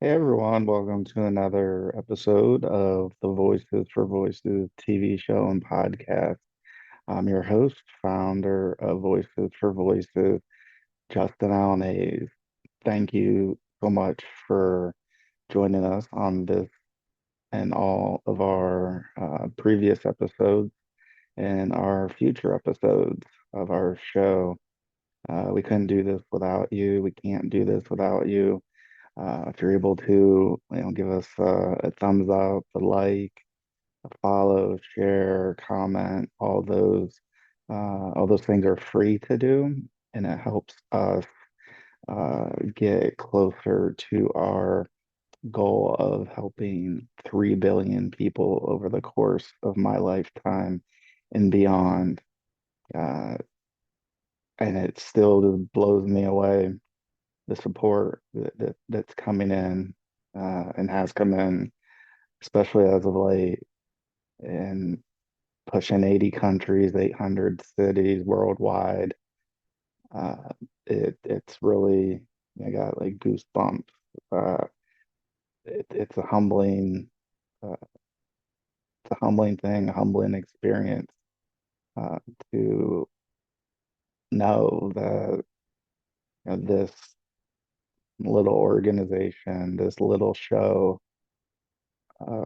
Hey everyone, welcome to another episode of the Voices for Voices TV show and podcast. I'm your host, founder of Voices for Voices, Justin Allen Hayes. Thank you so much for joining us on this and all of our previous episodes and our future episodes of our show. We couldn't do this without you. We can't do this without you. If you're able to, give us a thumbs up, a like, a follow, share, comment, all those things are free to do, and it helps us get closer to our goal of helping 3 billion people over the course of my lifetime and beyond. Uh, and it still just blows me away the support that's coming in and has come in, especially as of late, and pushing 80 countries, 800 cities worldwide. Uh, it's really, I got like goosebumps. Uh, it's uh, it's a humbling thing, a humbling experience uh, to know that this little organization, this little show uh,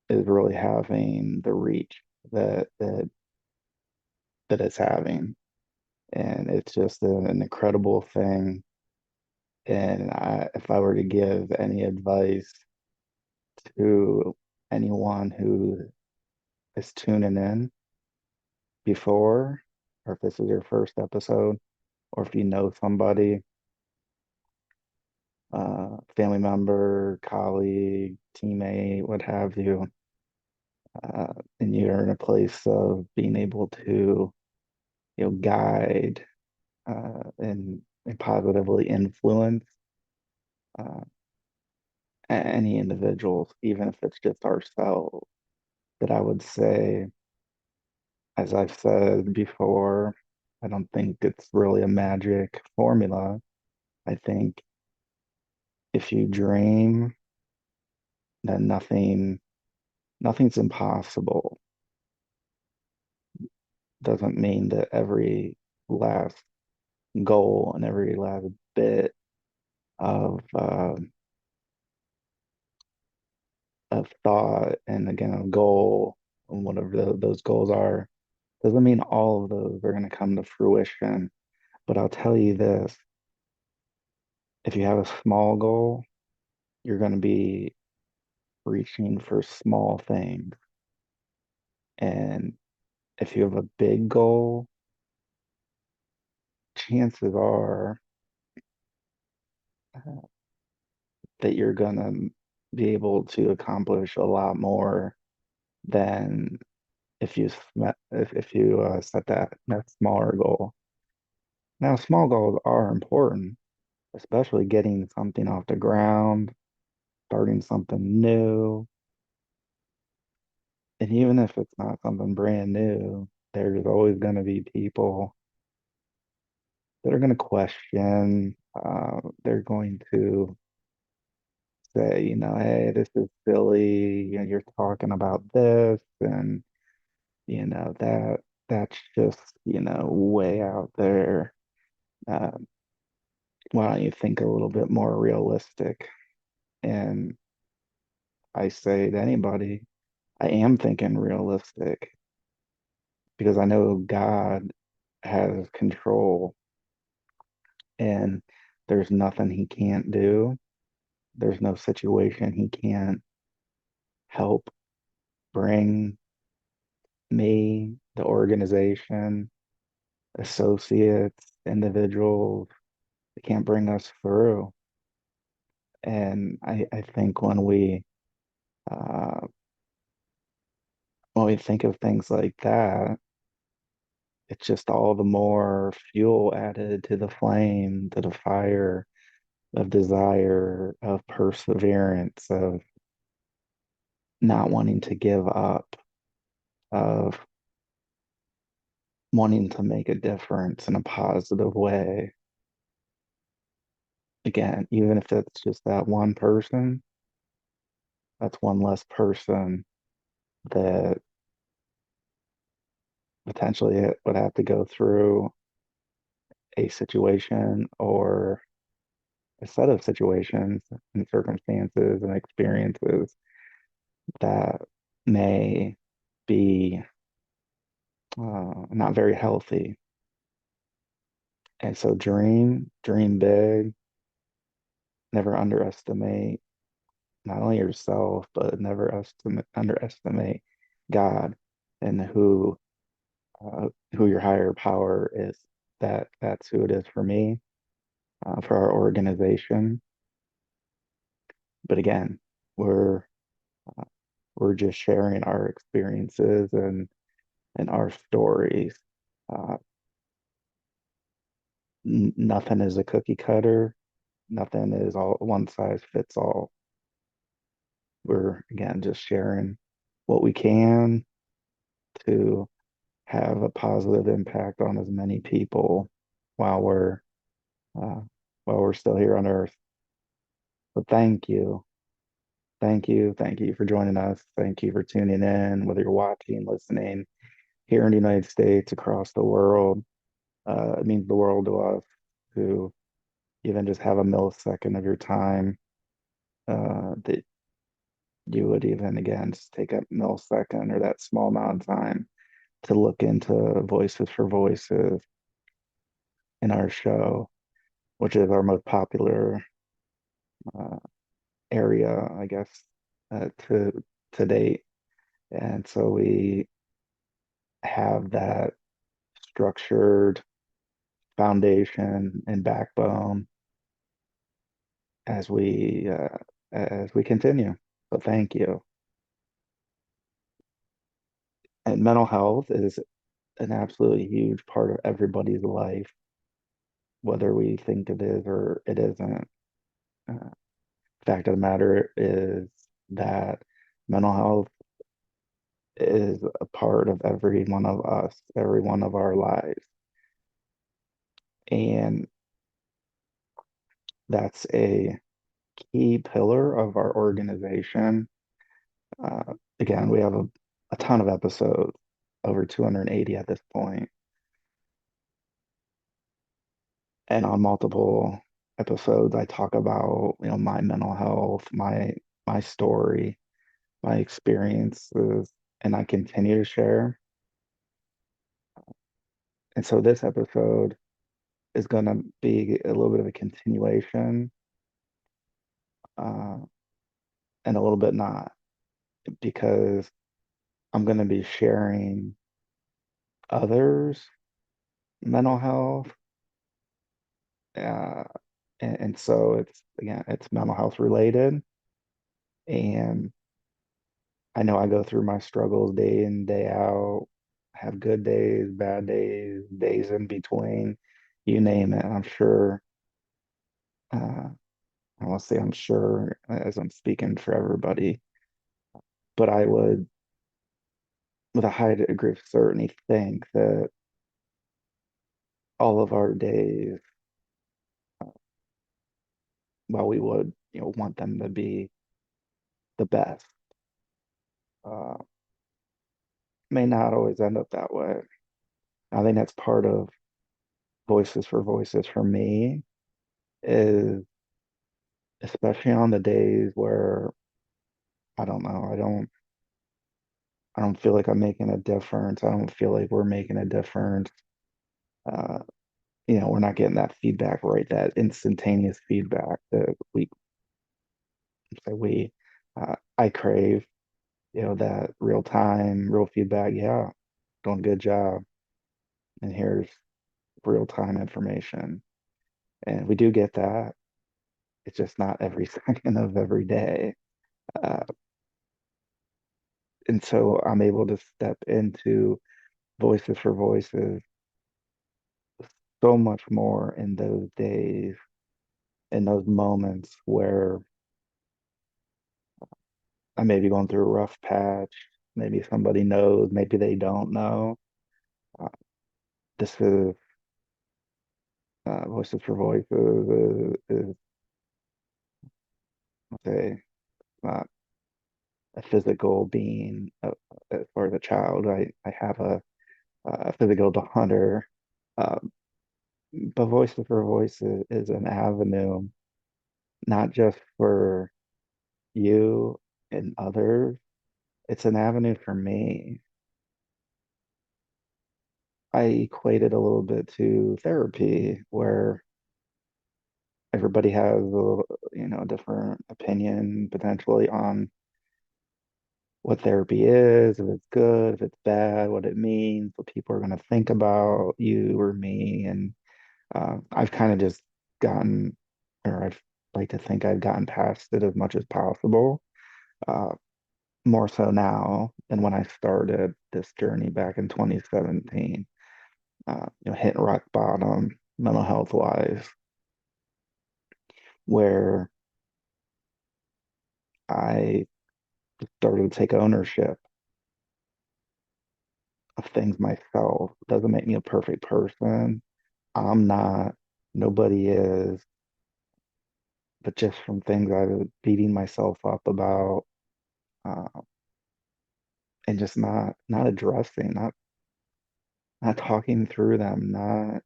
is really having the reach that it's having, and it's just an incredible thing. And if I were to give any advice to anyone who is tuning in before, or if this is your first episode, or if you know somebody, family member, colleague, teammate, what have you, uh, and you're in a place of being able to, guide and positively influence uh, any individuals, even if it's just ourselves, that I would say, as I've said before, I don't think it's really a magic formula. I think if you dream, then nothing's impossible. Doesn't mean that every last goal and every last bit of thought and again a goal and whatever those goals are doesn't mean all of those are going to come to fruition. But I'll tell you this, if you have a small goal, you're going to be reaching for small things. And if you have a big goal, chances are uh, that you're going to be able to accomplish a lot more than if you set that smaller goal. Now, small goals are important, especially getting something off the ground, starting something new. And even if it's not something brand new, there's always going to be people that are going to question. They're going to say, hey, this is silly. You're talking about this, and that's just, way out there. Uh, why don't you think a little bit more realistic? And I say to anybody, I am thinking realistic because I know God has control and there's nothing he can't do. There's no situation he can't help bring me, the organization, associates, individuals. They can't bring us through. And I think uh, when we think of things like that, it's just all the more fuel added to the flame, to the fire of desire, of perseverance, of not wanting to give up, of wanting to make a difference in a positive way. again, even if it's just that one person, that's one less person that potentially it would have to go through a situation or a set of situations and circumstances and experiences that may be not very healthy. And so dream big, never underestimate not only yourself, but never underestimate God and who your higher power is. That's who it is for me, for our organization. But again, we're uh, we're just sharing our experiences and our stories. Uh, Nothing is a cookie cutter. Nothing is all one size fits all. We're again just sharing what we can to have a positive impact on as many people while uh, while we're still here on Earth. So thank you for joining us. Thank you for tuning in, whether you're watching, listening here in the United States, across the world. It means the world to us to even just have a millisecond of your time that you would even again just take a millisecond or that small amount of time to look into Voices for Voices in our show, which is our most popular uh, area, I guess, to date. And so we have that structured foundation and backbone as we continue. So thank you. And mental health is an absolutely huge part of everybody's life, whether we think it is or it isn't. Fact of the matter is that mental health is a part of every one of us, every one of our lives. And that's a key pillar of our organization. Again, we have a ton of episodes, over 280 at this point, and on multiple episodes, I talk about, my mental health, my story, my experiences, and I continue to share. And so this episode is going to be a little bit of a continuation, uh, and a little bit not, because I'm going to be sharing others' mental health. Uh, and so it's mental health related. And I know I go through my struggles day in, day out, have good days, bad days, days in between, you name it. I'm sure, uh, I will say I'm sure as I'm speaking for everybody, but I would, with a high degree of certainty, think that all of our days, while we would, want them to be the best, uh, may not always end up that way. I think that's part of Voices for Voices for me is especially on the days where I don't know, I don't feel like I'm making a difference. I don't feel like we're making a difference. Uh, we're not getting that feedback right, that instantaneous feedback that we I crave, that real time, real feedback. Yeah, doing a good job. And here's real time information. And we do get that. It's just not every second of every day. Uh, and so I'm able to step into Voices for Voices so much more in those days, in those moments where I may be going through a rough patch. Maybe somebody knows, maybe they don't know. Uh, this is Voices for Voices is physical being as far as a child. I have a physical daughter, uh, but Voices for Voices is an avenue, not just for you and others. It's an avenue for me. I equate it a little bit to therapy, where everybody has a different opinion potentially on what therapy is, if it's good, if it's bad, what it means, what people are going to think about you or me. And I've kind of just gotten, or I've like to think I've gotten past it as much as possible. Uh, More so now than when I started this journey back in 2017. Hitting rock bottom, mental health wise, where I started to take ownership of things myself. Doesn't make me a perfect person. I'm not, nobody is, but just from things I was beating myself up about, uh, and just not addressing, not talking through them, not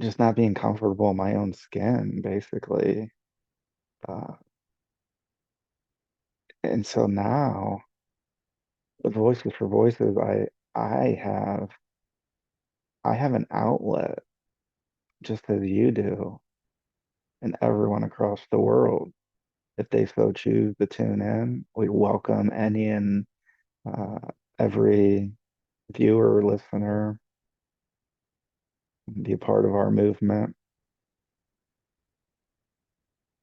just not being comfortable in my own skin, basically. Uh, and so now with Voices for Voices, I have I have an outlet just as you do, and everyone across the world, if they so choose to tune in. We welcome any and uh, every viewer or listener be a part of our movement,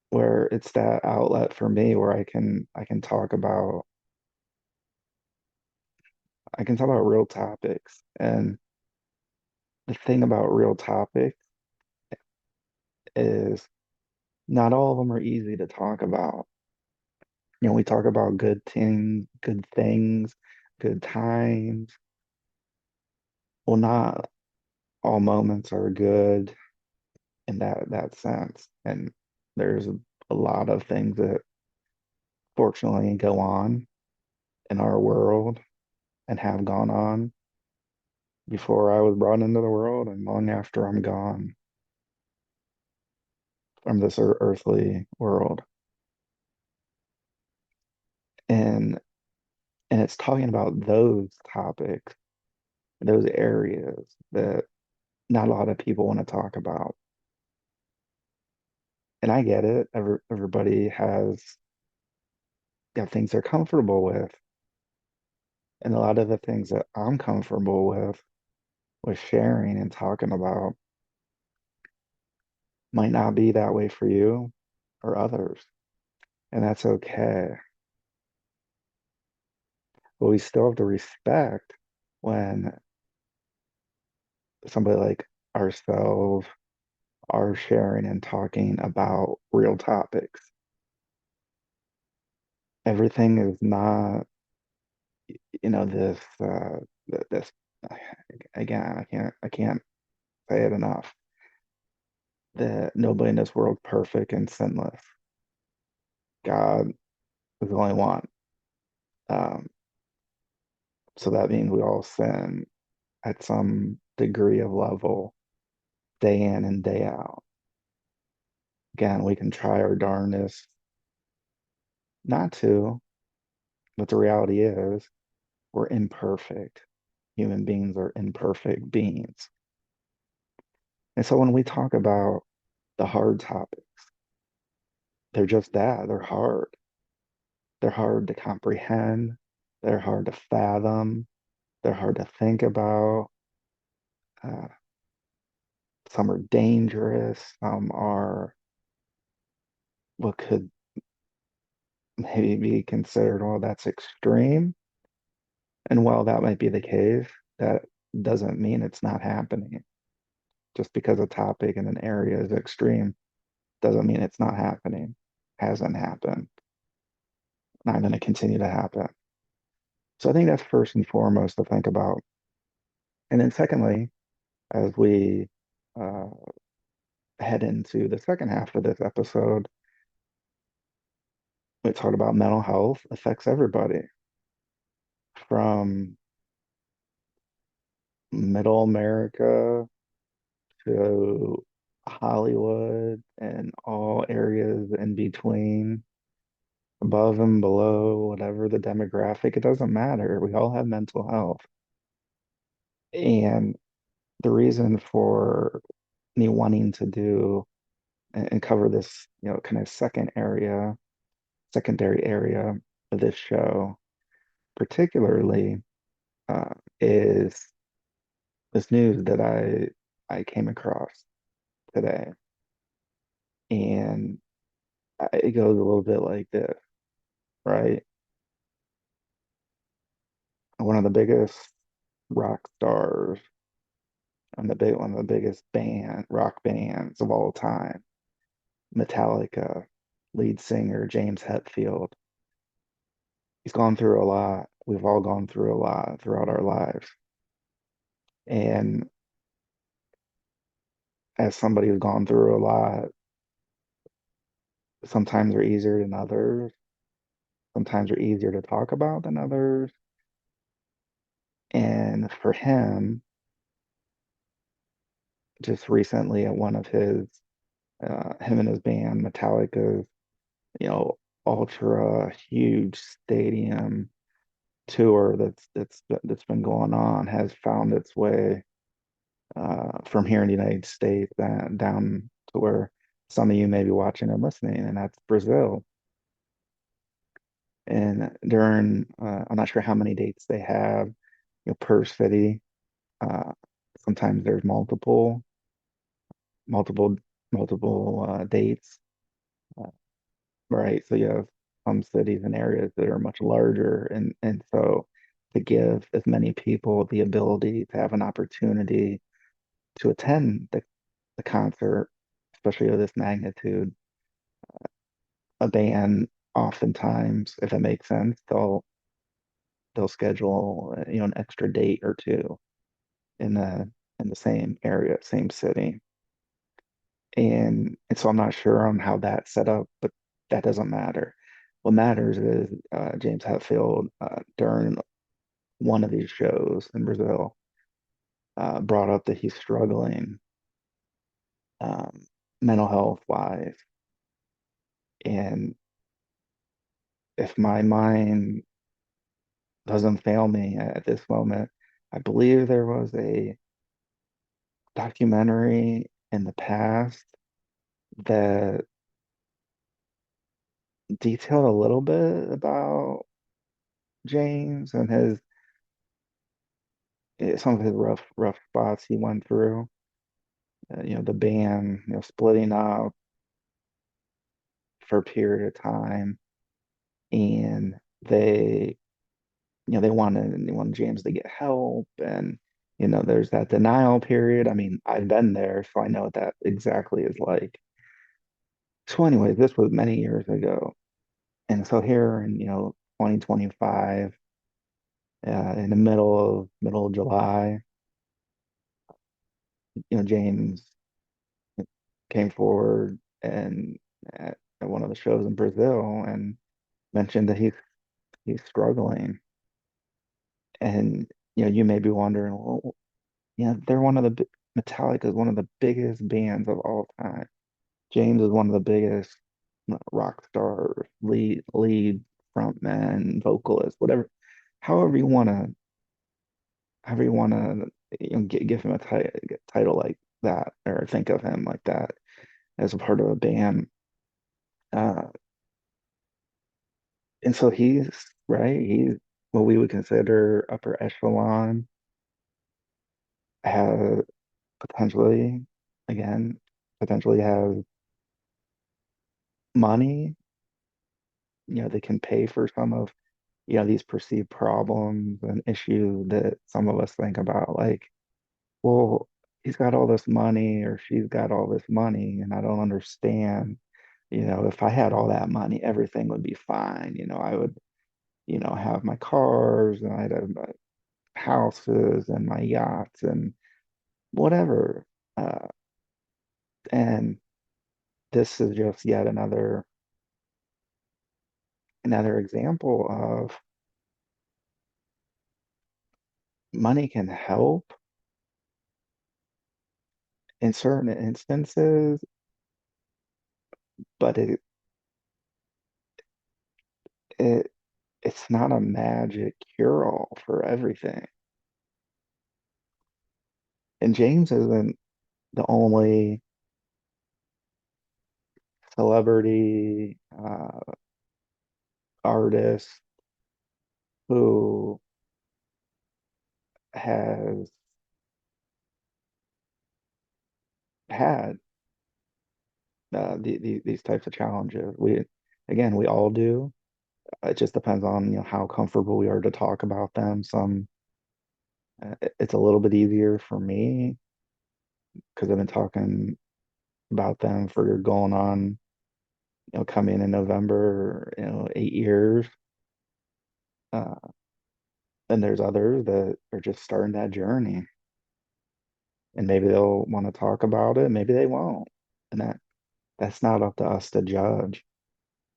where it's that outlet for me where I can talk about real topics. And the thing about real topics is not all of them are easy to talk about. We talk about good things, good times. Well, not all moments are good in that sense. And there's a lot of things that fortunately go on in our world and have gone on before I was brought into the world and long after I'm gone from this earthly world. And and it's talking about those topics, those areas that not a lot of people want to talk about. And I get it. Everybody has got things they're comfortable with. And a lot of the things that I'm comfortable with sharing and talking about might not be that way for you or others. And that's okay. But we still have to respect when somebody like ourselves are sharing and talking about real topics. Everything is not, this this again, I can't say it enough that nobody in this world is perfect and sinless. God is the only one. Um, so that means we all sin at some degree of level, day in and day out. Again, we can try our darndest not to, but the reality is we're imperfect. Human beings are imperfect beings. And so when we talk about the hard topics, they're just that. They're hard. They're hard to comprehend. They're hard to fathom. They're hard to think about. Uh, some are dangerous. Some are what could maybe be considered, oh, that's extreme. And while that might be the case, that doesn't mean it's not happening. Just because a topic in an area is extreme doesn't mean it's not happening. Hasn't happened. Not going to continue to happen. So I think that's first and foremost to think about. And then secondly, as we uh, head into the second half of this episode, we talked about mental health affects everybody from middle America to Hollywood and all areas in between, above and below, whatever the demographic, it doesn't matter. We all have mental health. And the reason for me wanting to do and cover this, kind of secondary area of this show, particularly, is this news that I came across today. And it goes a little bit like this, right? One of the biggest rock stars and one of the biggest rock bands of all time, Metallica, lead singer James Hetfield. He's gone through a lot. We've all gone through a lot throughout our lives. And as somebody who's gone through a lot, sometimes they're easier than others. Sometimes they're easier to talk about than others. And for him, just recently at one of him and his band, Metallica's, you know, ultra huge stadium tour that's been going on has found its way from here in the United States down to where some of you may be watching and listening, and that's Brazil. And I'm not sure how many dates they have, per city. Uh, Sometimes there's multiple, multiple dates, uh, right? So you have some cities and areas that are much larger, and so to give as many people the ability to have an opportunity to attend the concert, especially of this magnitude, a band oftentimes, if it makes sense, they'll schedule an extra date or two in the same area, same city. And so I'm not sure on how that's set up, but that doesn't matter. What matters is James Hetfield during one of these shows in Brazil brought up that he's struggling um, mental health wise. And if my mind doesn't fail me at this moment, I believe there was a documentary in the past that detailed a little bit about James and some of his rough spots he went through. The band, splitting up for a period of time, and they wanted James to get help, and there's that denial period. I mean, I've been there, so I know what that exactly is like. So, anyways, this was many years ago, and so here in 2025, in the middle of July, James came forward and at one of the shows in Brazil and mentioned that he's struggling. And you may be wondering, well, they're Metallica is one of the biggest bands of all time. James is one of the biggest rock stars, lead frontman, vocalist, whatever, however you want to, give him a title like that, or think of him like that as a part of a band. Uh, and so he's what we would consider upper echelon, have potentially, again, potentially have money, they can pay for some of, these perceived problems and issues that some of us think about, like, well, he's got all this money or she's got all this money, and I don't understand. If I had all that money, everything would be fine. I would, have my cars and I'd have my houses and my yachts and whatever. Uh, and this is just yet another another example of money can help in certain instances, but it it's not a magic cure-all for everything. And James isn't the only celebrity artist who has had these types of challenges. We all do. It just depends on, how comfortable we are to talk about them. It's a little bit easier for me because I've been talking about them for going on, coming in November, 8 years. Uh, and there's others that are just starting that journey, and maybe they'll want to talk about it, maybe they won't, and that's not up to us to judge.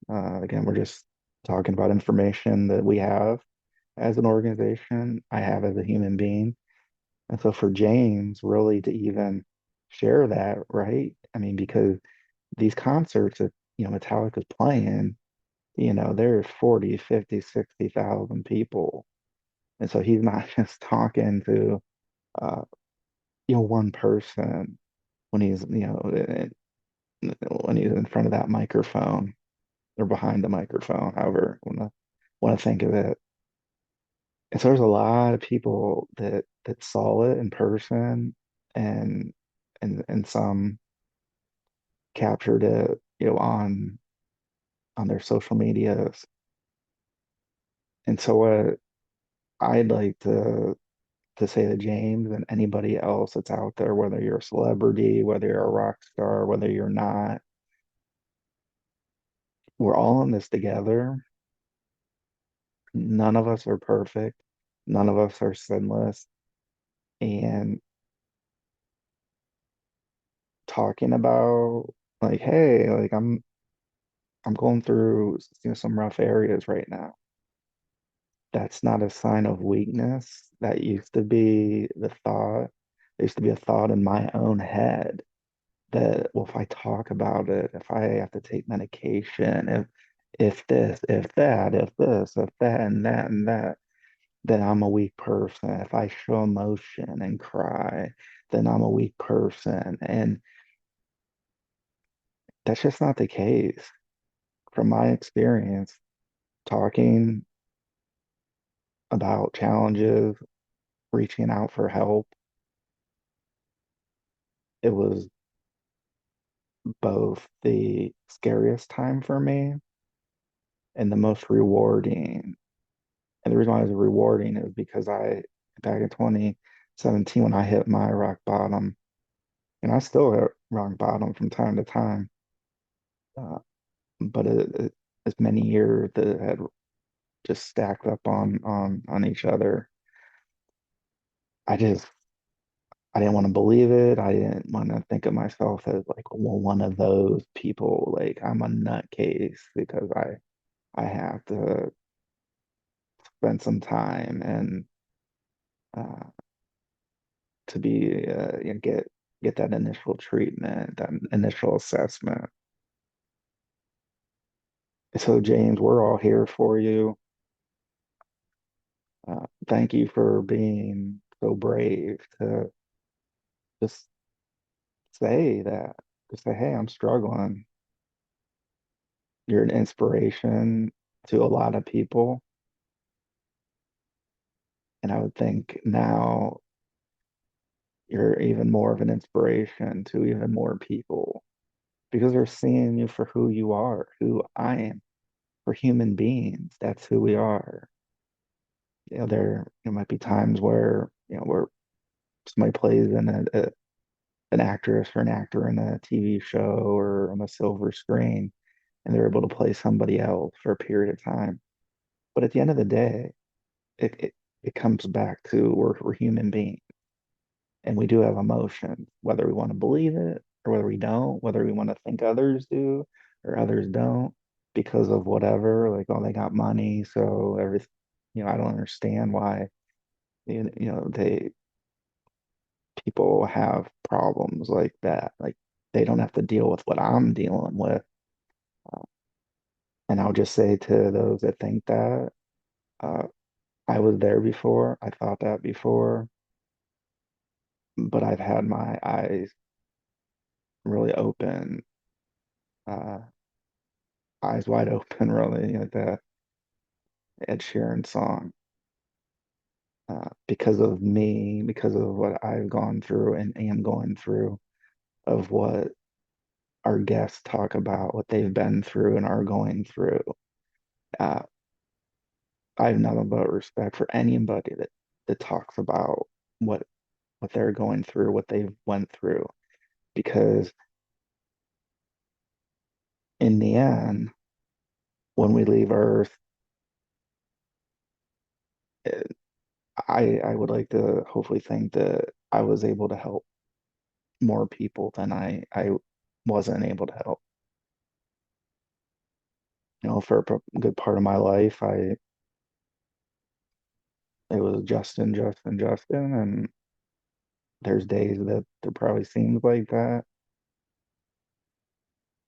Again, we're just talking about information that we have as an organization, I have as a human being. And so for James really to even share that, right? I mean, because these concerts that, Metallica's playing, there's 40, 50, 60,000 people. And so he's not just talking to, uh, one person when when he's in front of that microphone or behind the microphone, however, want to think of it. And so there's a lot of people that saw it in person, and and some captured it, on their social medias. And so what I'd like to say to James and anybody else that's out there, whether you're a celebrity, whether you're a rock star, whether you're not, we're all in this together. None of us are perfect. None of us are sinless. And talking about like, hey, like I'm going through, some rough areas right now. That's not a sign of weakness. That used to be the thought. There used to be a thought in my own head that, well, if I talk about it, if I have to take medication, if this, if that, if this, if that, and that, then I'm a weak person. If I show emotion and cry, then I'm a weak person. And that's just not the case. From my experience, talking about challenges, reaching out for help, it was both the scariest time for me and the most rewarding. And the reason why it was rewarding is because back in 2017, when I hit my rock bottom, and I still hit rock bottom from time to time, uh, but it's many years that had just stacked up on each other. I just I didn't want to believe it. I didn't want to think of myself as like, well, one of those people. Like I'm a nutcase because I have to spend some time and uh, to be get that initial treatment, that initial assessment. So James, we're all here for you. Thank you for being so brave to just say that. Just say, hey, I'm struggling. You're an inspiration to a lot of people. And I would think now you're even more of an inspiration to even more people because they're seeing you for who you are, who I am. For human beings, that's who we are. There might be times where somebody plays in an actress or an actor in a TV show or on a silver screen, and they're able to play somebody else for a period of time. But at the end of the day, it comes back to we're human beings and we do have emotions, whether we want to believe it or whether we don't, whether we want to think others do or others don't. because of whatever, like, oh, they got money, so everything, I don't understand why, they people have problems like that. Like, they don't have to deal with what I'm dealing with. Uh, and I'll just say to those that think that, uh, I was there before, I thought that before, but I've had my eyes really open, uh, eyes wide open, really, like that Ed Sheeran song, because of me, because of what I've gone through and am going through, of what our guests talk about, what they've been through and are going through. Uh, I have nothing but respect for anybody that talks about what what they're going through, what they've went through, because in the end, when we leave Earth, eh, I would like to hopefully think that I was able to help more people than I wasn't able to help. For a good part of my life, it was Justin, Justin, Justin, and there's days that there probably seems like that.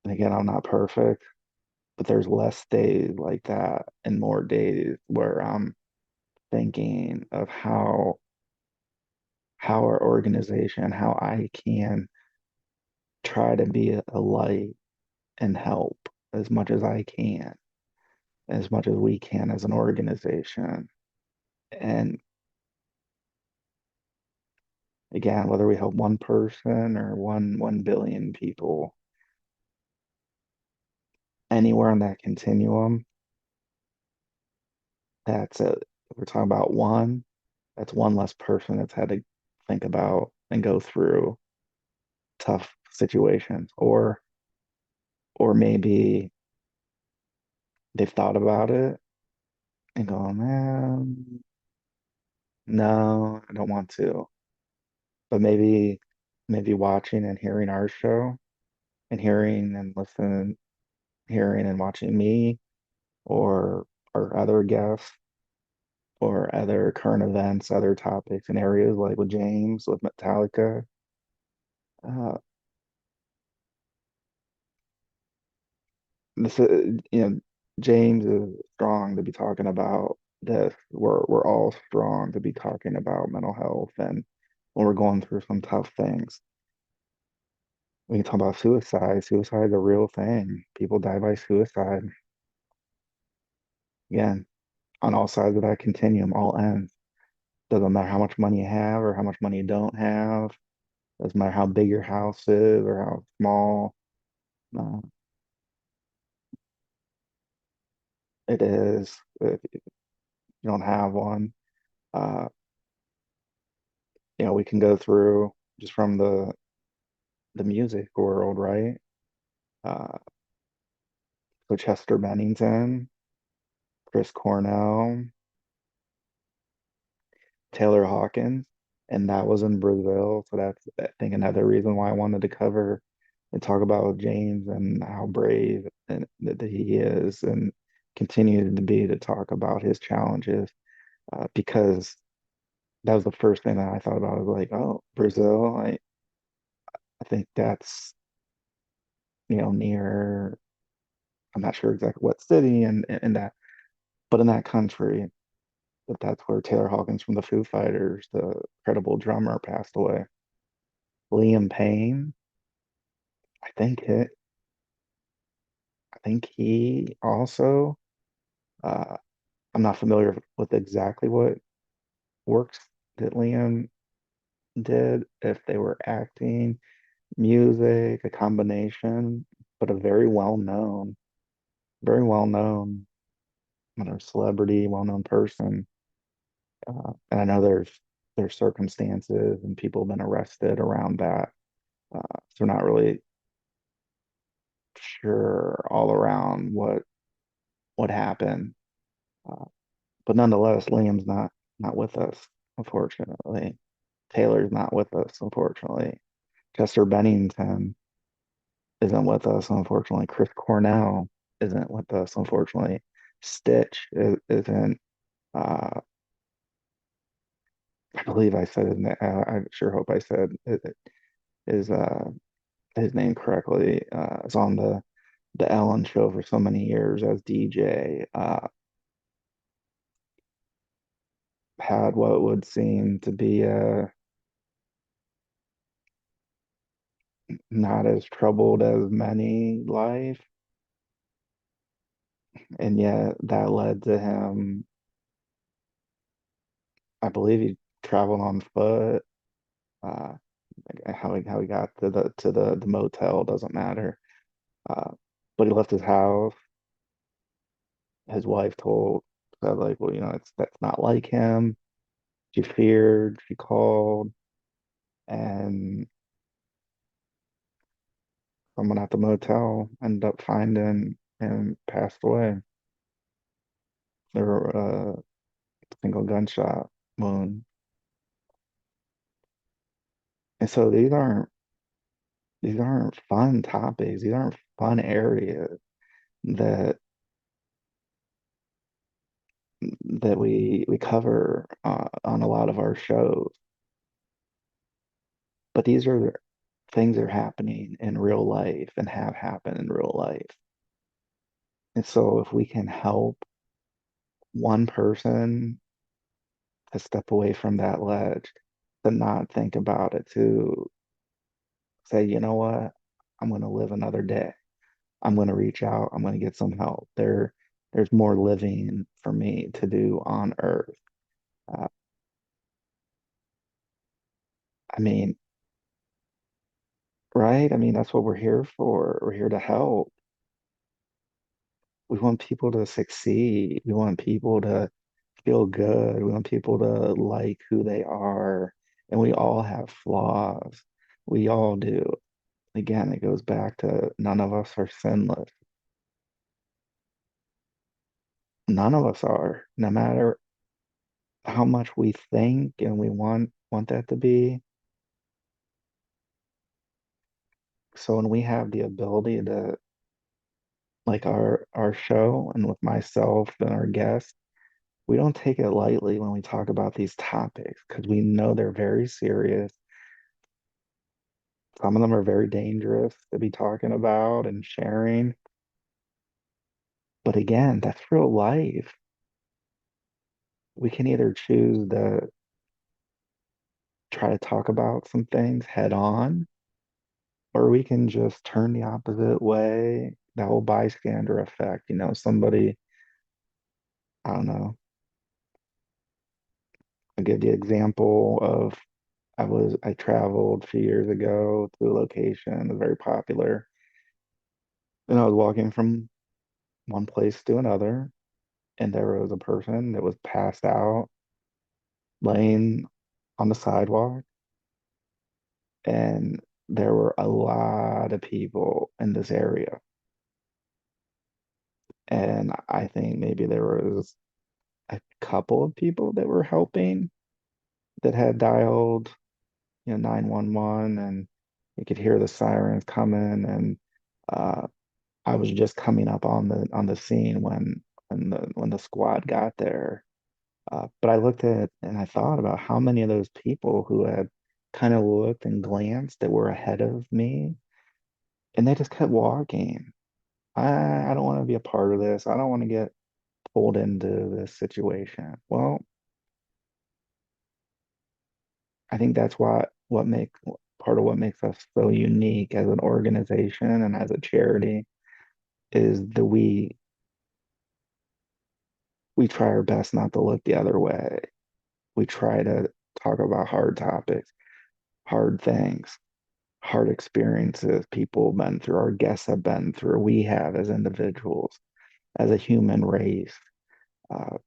And again, I'm not perfect, but there's less days like that and more days where I'm thinking of how our organization, how I can try to be a light and help as much as I can, as much as we can as an organization. And again, whether we help one person or one billion people, anywhere on that continuum, that's it. If we're talking about one, that's one less person that's had to think about and go through tough situations, or maybe they've thought about it and go, man, no, I don't want to. But maybe watching and hearing our show and hearing and listening, hearing and watching me or other guests or other current events, other topics and areas like with James, with Metallica. Uh, this is, James is strong to be talking about this. We're all strong to be talking about mental health and when we're going through some tough things. We can talk about suicide. Suicide is a real thing. People die by suicide. Again, on all sides of that continuum, all ends. Doesn't matter how much money you have or how much money you don't have. Doesn't matter how big your house is or how small. No, it is. If you don't have one, uh, we can go through just from the music world, right? Uh, so Chester Bennington, Chris Cornell, Taylor Hawkins, and that was in Brazil. So that's, I think, another reason why I wanted to cover and talk about James and how brave and that he is and continues to be to talk about his challenges, because that was the first thing that I thought about. I was like, oh, Brazil. I think that's, near, I'm not sure exactly what city and that, but in that country, that's where Taylor Hawkins from the Foo Fighters, the incredible drummer, passed away. Liam Payne, I think it, I think he also, uh, I'm not familiar with exactly what works that Liam did, if they were acting, music, a combination, but a very well known, celebrity, well known person. And I know there's circumstances and people have been arrested around that. So we're not really sure all around what happened. Uh, but nonetheless, Liam's not with us, unfortunately. Taylor's not with us, unfortunately. Chester Bennington isn't with us, unfortunately. Chris Cornell. isn't with us, unfortunately. Stitch isn't. Uh, I believe I said his name. I sure hope I said his his name correctly. Is on the Ellen show for so many years as DJ. Had what would seem to be a not as troubled as many life, and yet that led to him. I believe he traveled on foot. Uh, how he got to the motel doesn't matter. Uh, but he left his house. His wife said like, well, it's that's not like him. She feared. She called, and someone at the motel ended up finding him passed away. There were a single gunshot wound. And so these aren't fun topics. These aren't fun areas that we cover on a lot of our shows. But these are things that are happening in real life and have happened in real life. And so if we can help one person to step away from that ledge, to not think about it, to say, you know what, I'm going to live another day. I'm going to reach out. I'm going to get some help. There's more living for me to do on Earth. Uh, I mean, right? I mean, that's what we're here for. We're here to help. We want people to succeed. We want people to feel good. We want people to like who they are. And we all have flaws. We all do. Again, it goes back to none of us are sinless. None of us are, no matter how much we think and we want that to be. So when we have the ability to, like our show and with myself and our guests, we don't take it lightly when we talk about these topics because we know they're very serious. Some of them are very dangerous to be talking about and sharing. But again, that's real life. We can either choose to try to talk about some things head on, or we can just turn the opposite way. That whole bystander effect, somebody, I don't know, I'll give the example of I traveled a few years ago to a location that was very popular. And I was walking from one place to another, and there was a person that was passed out, laying on the sidewalk, and there were a lot of people in this area. And I think maybe there was a couple of people that were helping that had dialed, 911, and you could hear the sirens coming. And uh, I was just coming up on the scene when the squad got there. But I looked at and I thought about how many of those people who had kind of looked and glanced that were ahead of me, and they just kept walking. I don't want to be a part of this. I don't want to get pulled into this situation. Well, I think that's what makes part of what makes us so unique as an organization and as a charity is that we try our best not to look the other way. We try to talk about hard topics, hard things, hard experiences people have been through, our guests have been through, we have as individuals, as a human race.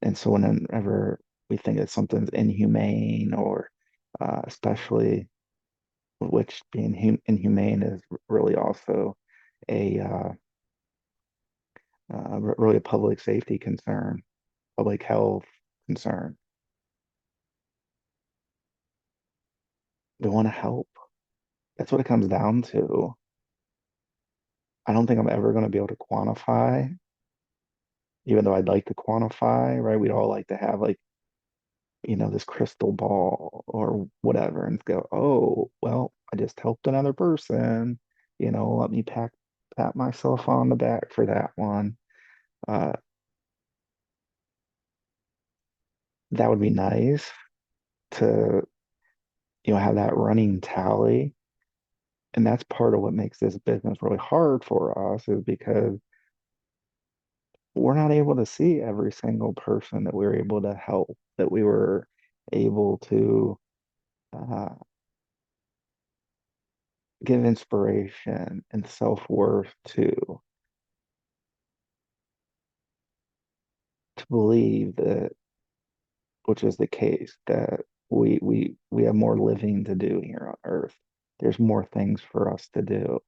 And so whenever we think that something's inhumane or especially which being inhumane is really also a really a public safety concern, public health concern. We want to help. That's what it comes down to. I don't think I'm ever going to be able to quantify, even though I'd like to quantify, right? We'd all like to have like, this crystal ball or whatever and go, oh, well, I just helped another person, let me pat myself on the back for that one. Uh, that would be nice to, have that running tally. And that's part of what makes this business really hard for us is because we're not able to see every single person that we were able to help, that we were able to uh, give inspiration and self-worth to believe that, which is the case, that we have more living to do here on Earth. There's more things for us to do.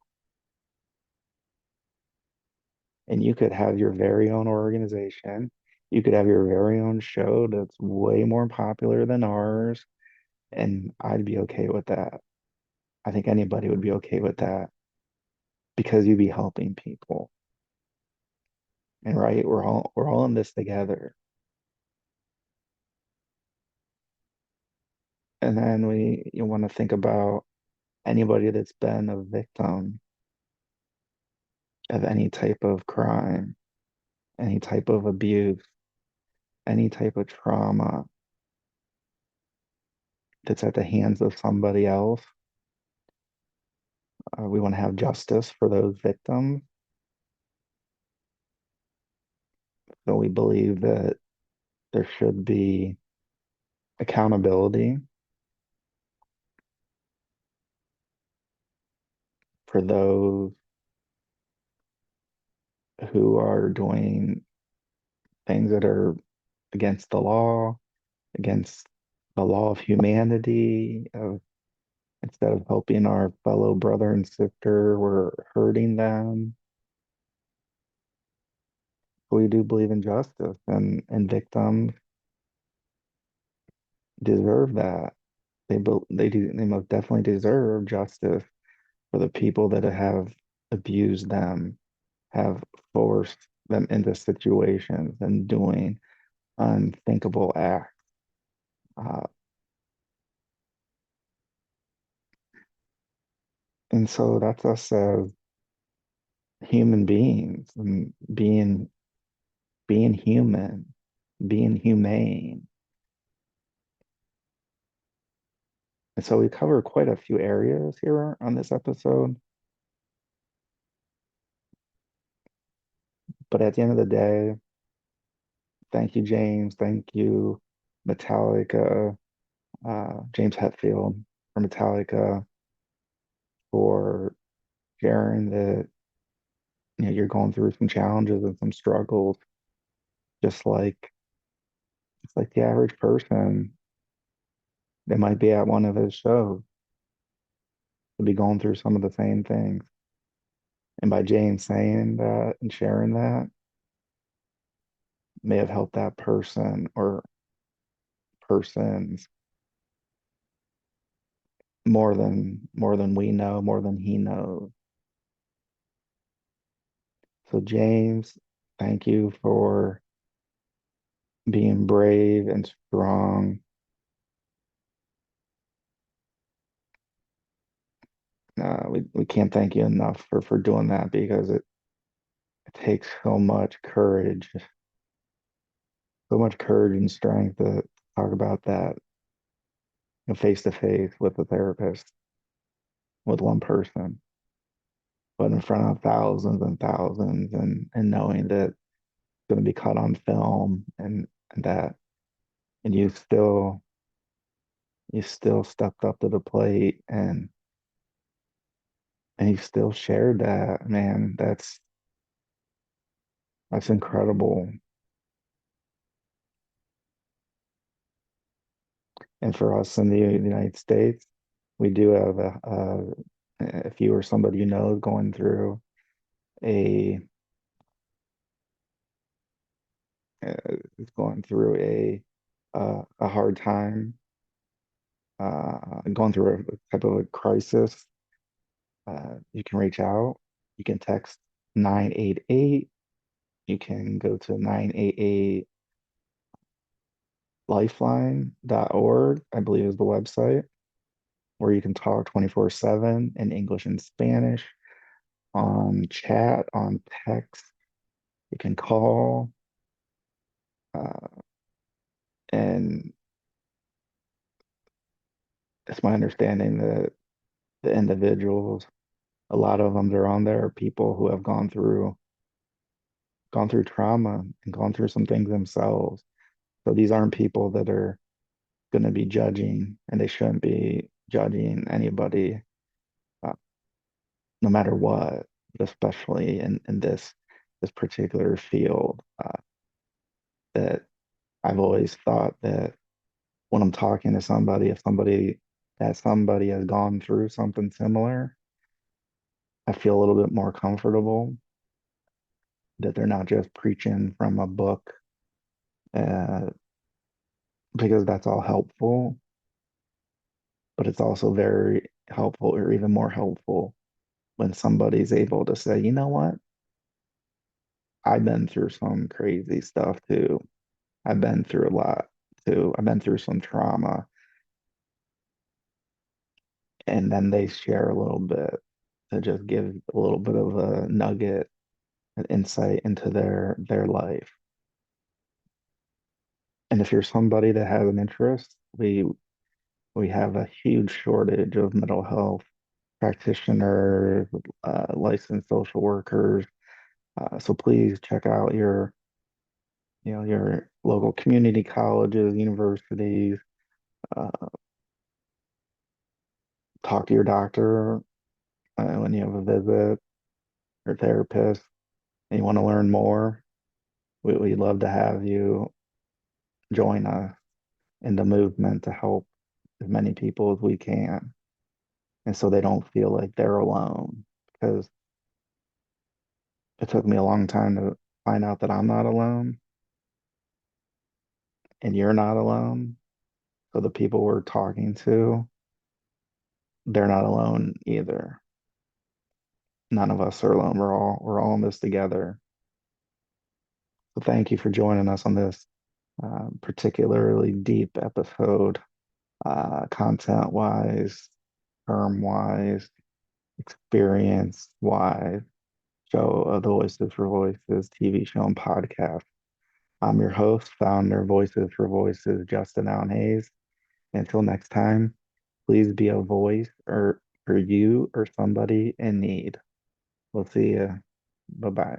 And you could have your very own organization. You could have your very own show that's way more popular than ours, and I'd be okay with that. I think anybody would be okay with that because you'd be helping people. And right, we're all in this together. And then you want to think about anybody that's been a victim of any type of crime, any type of abuse, any type of trauma that's at the hands of somebody else. We want to have justice for those victims. So we believe that there should be accountability for those who are doing things that are against the law, against the law of humanity, of instead of helping our fellow brother and sister, we're hurting them. We do believe in justice, and victims deserve that. They most definitely deserve justice for the people that have abused them, have forced them into situations and doing unthinkable acts. Uh, and so that's us as human beings and being human, being humane. And so we cover quite a few areas here on this episode. But at the end of the day, thank you, James. Thank you, Metallica, James Hetfield from Metallica for sharing that you're going through some challenges and some struggles, just like it's like the average person that might be at one of his shows to be going through some of the same things. And by James saying that and sharing that may have helped that person or persons more than we know, more than he knows. So James, thank you for being brave and strong. We can't thank you enough for doing that because it takes so much courage and strength to talk about that face to face with a therapist, with one person, but in front of thousands and thousands, and knowing that it's going to be caught on film and that and you still stepped up to the plate and you still shared that, man. That's incredible. And for us in the United States, we do have if you or somebody you know a is going through a hard time, going through a type of a crisis, you can reach out. You can text 988. You can go to 988 lifeline.org, I believe is the website, where you can talk 24/7 in English and Spanish, on chat, on text. You can call, uh, and it's my understanding that the individuals, a lot of them that are on there are people who have gone through trauma and gone through some things themselves. So these aren't people that are going to be judging, and they shouldn't be judging anybody, uh, no matter what, but especially in this particular field. That I've always thought that when I'm talking to somebody, if somebody has gone through something similar, I feel a little bit more comfortable that they're not just preaching from a book, uh, because that's all helpful, but it's also very helpful, or even more helpful, when somebody's able to say, you know what, I've been through some crazy stuff too. I've been through a lot too. I've been through some trauma. And then they share a little bit to just give a little bit of a nugget, an insight into their life. And if you're somebody that has an interest, we have a huge shortage of mental health practitioners, licensed social workers. So please check out your local community colleges, universities. Uh, Talk to your doctor when you have a visit, or therapist, and you want to learn more. We'd love to have you join us in the movement to help as many people as we can. And so they don't feel like they're alone. Because it took me a long time to find out that I'm not alone and you're not alone. So the people we're talking to, they're not alone either. None of us are alone. We're all in this together. So thank you for joining us on this particularly deep episode, content wise, term wise, experience wise, show of the Voices for Voices TV show and podcast. I'm your host, founder, Voices for Voices, Justin Allen Hayes. Until next time, please be a voice or for you or somebody in need. We'll see you. Bye bye.